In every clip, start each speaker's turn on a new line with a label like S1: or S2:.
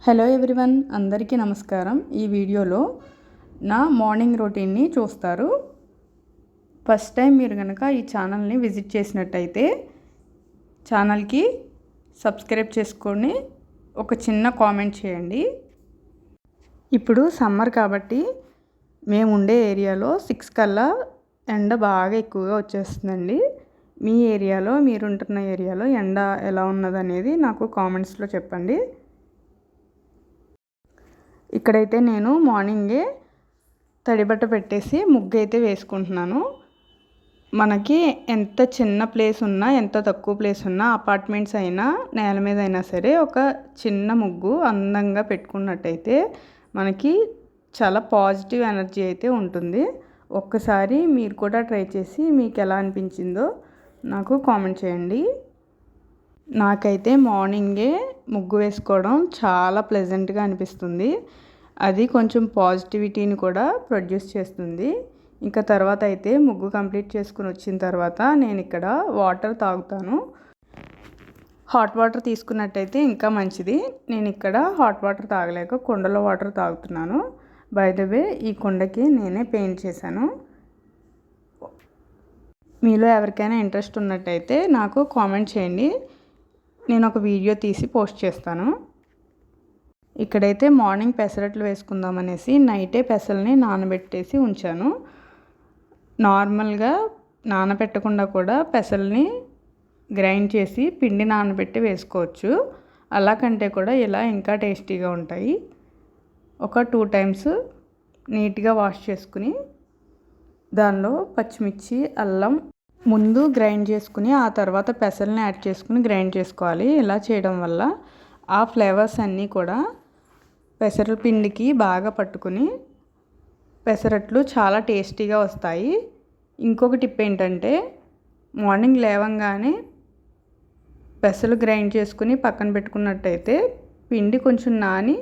S1: Hello everyone, అందరికీ నమస్కారం. ఈ వీడియోలో నా మార్నింగ్ రొటీన్ని చూస్తారు. ఫస్ట్ టైం మీరు కనుక ఈ ఛానల్ని విజిట్ చేసినట్టయితే ఛానల్కి సబ్స్క్రైబ్ చేసుకొని ఒక చిన్న కామెంట్ చేయండి. ఇప్పుడు సమ్మర్ కాబట్టి మేము ఉండే ఏరియాలో 6 కల్లా ఎండ బాగా ఎక్కువగా వచ్చేస్తుందండి. మీ ఏరియాలో, మీరుంటున్న ఏరియాలో ఎండ ఎలా ఉన్నదనేది నాకు కామెంట్స్లో చెప్పండి. ఇక్కడైతే నేను మార్నింగే తడిబట్ట పెట్టేసి ముగ్గు అయితే వేసుకుంటున్నాను. మనకి ఎంత చిన్న ప్లేస్ ఉన్నా, ఎంత తక్కువ ప్లేస్ ఉన్నా, అపార్ట్మెంట్స్ అయినా నేల మీద అయినా సరే ఒక చిన్న ముగ్గు అందంగా పెట్టుకున్నట్టయితే మనకి చాలా పాజిటివ్ ఎనర్జీ అయితే ఉంటుంది. ఒక్కసారి మీరు కూడా ట్రై చేసి మీకు ఎలా అనిపించిందో నాకు కామెంట్ చేయండి. నాకైతే మార్నింగే ముగ్గు వేసుకోవడం చాలా ప్లెజెంట్గా అనిపిస్తుంది. అది కొంచెం పాజిటివిటీని కూడా ప్రొడ్యూస్ చేస్తుంది. ఇంకా తర్వాత అయితే ముగ్గు కంప్లీట్ చేసుకుని వచ్చిన తర్వాత నేను ఇక్కడ వాటర్ తాగుతాను. హాట్ వాటర్ తీసుకున్నట్టయితే ఇంకా మంచిది. నేను ఇక్కడ హాట్ వాటర్ తాగలేక కుండలో వాటర్ తాగుతున్నాను. బై ద వే, ఈ కుండకి నేనే పెయింట్ చేశాను. మీలో ఎవరికైనా ఇంట్రెస్ట్ ఉన్నట్టయితే నాకు కామెంట్ చేయండి, నేను ఒక వీడియో తీసి పోస్ట్ చేస్తాను. ఇక్కడైతే మార్నింగ్ పెసరట్లు వేసుకుందామనేసి నైటే పెసల్ని నానబెట్టేసి ఉంచాను. నార్మల్గా నానబెట్టకుండా కూడా పెసల్ని గ్రైండ్ చేసి పిండి నానబెట్టి వేసుకోవచ్చు. అలా కంటే కూడా ఇలా ఇంకా టేస్టీగా ఉంటాయి. ఒక 2 టైమ్స్ నీట్గా వాష్ చేసుకుని దానిలో పచ్చిమిర్చి, అల్లం ముందు గ్రైండ్ చేసుకుని ఆ తర్వాత పెసల్ని యాడ్ చేసుకుని గ్రైండ్ చేసుకోవాలి. ఇలా చేయడం వల్ల ఆ ఫ్లేవర్స్ అన్నీ కూడా పెసర పిండికి బాగా పట్టుకుని పెసరట్లు చాలా టేస్టీగా వస్తాయి. ఇంకొక టిప్ ఏంటంటే, మార్నింగ్ లేవంగానే పెసలు గ్రైండ్ చేసుకుని పక్కన పెట్టుకున్నట్టయితే పిండి కొంచెం నాని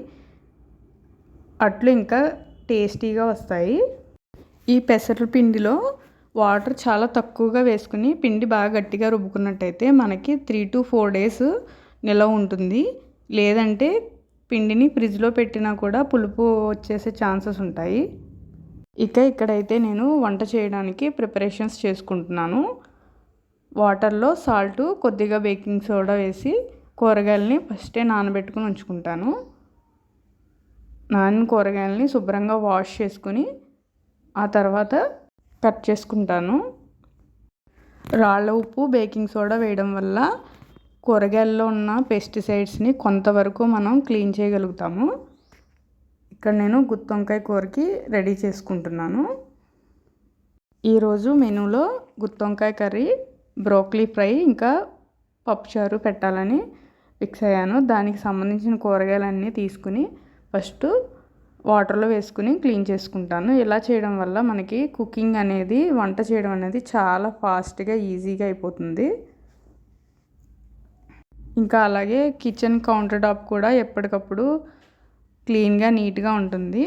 S1: అట్లు ఇంకా టేస్టీగా వస్తాయి. ఈ పెసర పిండిలో వాటర్ చాలా తక్కువగా వేసుకుని పిండి బాగా గట్టిగా రుబ్బుకున్నట్టయితే మనకి 3 to 4 days నిలవ ఉంటుంది. లేదంటే పిండిని ఫ్రిడ్జ్లో పెట్టినా కూడా పులుపు వచ్చేసే ఛాన్సెస్ ఉంటాయి. ఇక్కడైతే నేను వంట చేయడానికి ప్రిపరేషన్స్ చేసుకుంటున్నాను. వాటర్లో సాల్ట్, కొద్దిగా బేకింగ్ సోడా వేసి కూరగాయలని ఫస్టే నానబెట్టుకుని ఉంచుకుంటాను. నానిన కూరగాయలని శుభ్రంగా వాష్ చేసుకుని ఆ తర్వాత కట్ చేసుకుంటాను. రాళ్ళ ఉప్పు, బేకింగ్ సోడా వేయడం వల్ల కూరగాయల్లో ఉన్న పెస్టిసైడ్స్ని కొంతవరకు మనం క్లీన్ చేయగలుగుతాము. ఇక్కడ నేను గుత్తి వంకాయ కూరకి రెడీ చేసుకుంటున్నాను. ఈరోజు మెనూలో గుత్తి వంకాయ కర్రీ, బ్రోకలీ ఫ్రై, ఇంకా పప్పుచారు పెట్టాలని ఫిక్స్ అయ్యాను. దానికి సంబంధించిన కూరగాయలన్నీ తీసుకుని ఫస్ట్ వాటర్లో వేసుకుని క్లీన్ చేసుకుంటాను. ఇలా చేయడం వల్ల మనకి కుకింగ్ అనేది, వంట చేయడం అనేది చాలా ఫాస్ట్గా, ఈజీగా అయిపోతుంది. ఇంకా అలాగే కిచెన్ కౌంటర్ టాప్ కూడా ఎప్పటికప్పుడు క్లీన్గా, నీట్గా ఉంటుంది.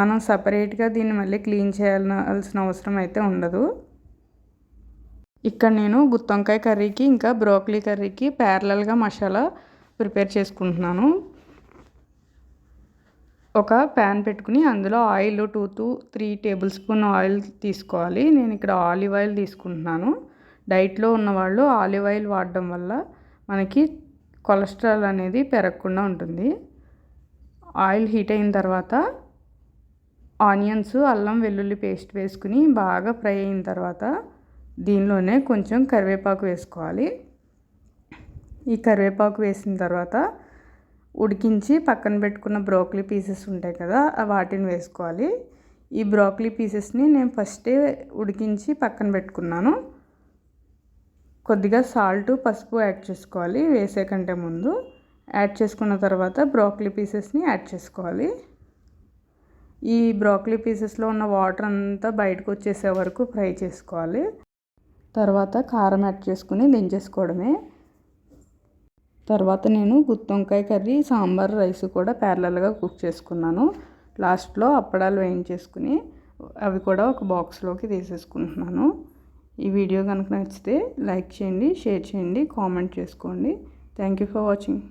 S1: మనం సపరేట్గా దీన్ని మళ్ళీ క్లీన్ చేయాల్సిన అవసరం అయితే ఉండదు. ఇక్కడ నేను గుత్తి వంకాయ కర్రీకి ఇంకా బ్రోకలీ కర్రీకి ప్యారలల్గా మసాలా ప్రిపేర్ చేసుకుంటున్నాను. ఒక ప్యాన్ పెట్టుకుని అందులో oil 2 to 3 table spoon oil తీసుకోవాలి. నేను ఇక్కడ ఆలివ్ ఆయిల్ తీసుకుంటున్నాను. డైట్లో ఉన్నవాళ్ళు ఆలివ్ ఆయిల్ వాడడం వల్ల మనకి కొలెస్ట్రాల్ అనేది పెరగకుండా ఉంటుంది. ఆయిల్ హీట్ అయిన తర్వాత ఆనియన్స్, అల్లం వెల్లుల్లి పేస్ట్ వేసుకుని బాగా ఫ్రై అయిన తర్వాత దీనిలోనే కొంచెం కరివేపాకు వేసుకోవాలి. ఈ కరివేపాకు వేసిన తర్వాత ఉడికించి పక్కన పెట్టుకున్న బ్రోకలీ పీసెస్ ఉంటాయి కదా, వాటిని వేసుకోవాలి. ఈ బ్రోకలీ పీసెస్ని నేను ఫస్టే ఉడికించి పక్కన పెట్టుకున్నాను. కొద్దిగా సాల్ట్, పసుపు యాడ్ చేసుకోవాలి వేసే కంటే ముందు. యాడ్ చేసుకున్న తర్వాత బ్రోకలీ పీసెస్ని యాడ్ చేసుకోవాలి. ఈ బ్రోకలీ పీసెస్లో ఉన్న వాటర్ అంతా బయటకు వచ్చేసే వరకు ఫ్రై చేసుకోవాలి. తర్వాత కారం యాడ్ చేసుకుని దించేసుకోవడమే. తర్వాత నేను గుత్తి వంకాయ కర్రీ, సాంబార్, రైస్ కూడా ప్యారలల్గా కుక్ చేసుకున్నాను. లాస్ట్లో అప్పడాలు వేయించేసుకుని అవి కూడా ఒక బాక్స్లోకి తీసేసుకుంటున్నాను. ఈ వీడియో కనుక నచ్చితే లైక్ చేయండి, షేర్ చేయండి, కామెంట్ చేసుకోండి. Thank you for watching.